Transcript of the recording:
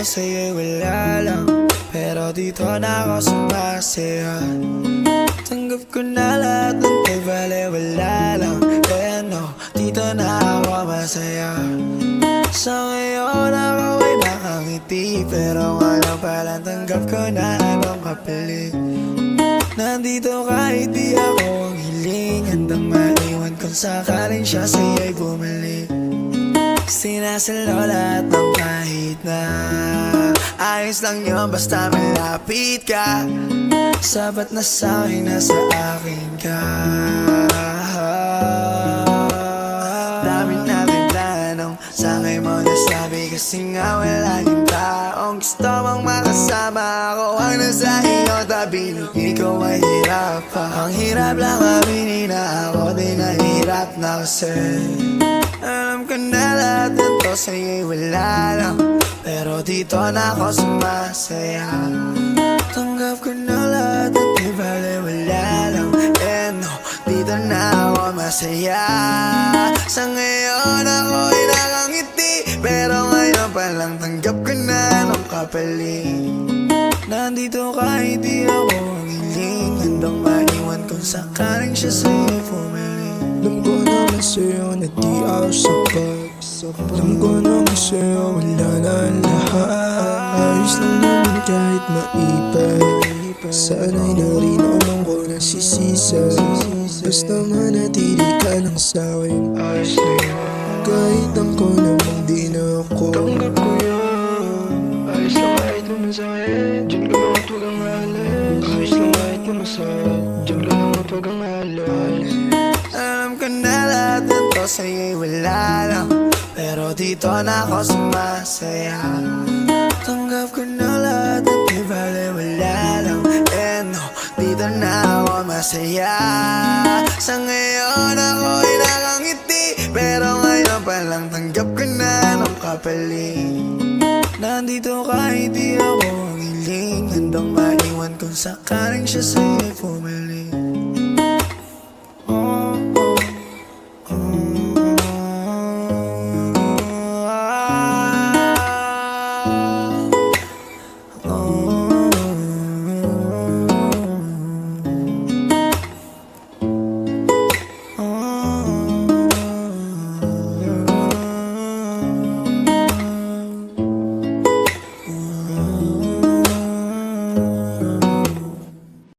sa'yo'y wala lang, pero dito na ako sumasaya. Tanggap ko na lahat ng di bale wala lang, kaya no, dito na ako masaya. Sa ngayon ako ay nakangiti, pero ngayon palang tanggap ko na anong kapalit. Nandito kahit di ako ang hiling, handang maiwan kung sakaling siya sa'yo'y bumalik. Sinasalo lahat ng kahit na ayos lang yun basta malapit ka. Sapat na sa'kin na sa akin ka. Dami natin planong, sa ngayon mo nasabi, kasi nga wala yung taong gusto mong makasama. Ako ang nasa iyo tabi, hindi ko mahirap pa. Ang hirap lang aminin na ako din nahirap na kasi alam ko na lahat nito sa'yo'y wala lang, pero dito na ako sumasaya. Tanggap ko na lahat at di bale wala lang, and no, dito na ako masaya. Sa ngayon ako'y nakangiti, pero ngayon palang tanggap ko na anong kapalit. Nandito kahit di ako ang hiling, handang maiwan kung sakaling siya sa'yo bumalik. Alam ko naman sa'yo na di ako sapat. Alam ko naman sa'yo wala na ang lahat. Ayos lang naman kahit maipay. Sana'y narin ko nasisisa. Basta manatili ka lang sa'kin. Ayos na yun. Kahit ang ko namang di na ako. Tanggap ko yun. Ayos lang kahit naman sa'kin. Diyan ka lang at huwag ang alas. Ayos lang kahit naman sa'kin. Diyan ka lang at huwag ang alas. Alam ko na lahat nito sa'yo'y wala lang, pero dito na ako sumasaya. Tanggap ko na lahat at di bale wala lang, and no, dito na ako masaya. Sa ngayon ako'y nakangiti, pero ngayon palang tanggap ko na anong kapalit. Nandito kahit di ako ang hiling, handang maiwan kung sakaling siya sa'yo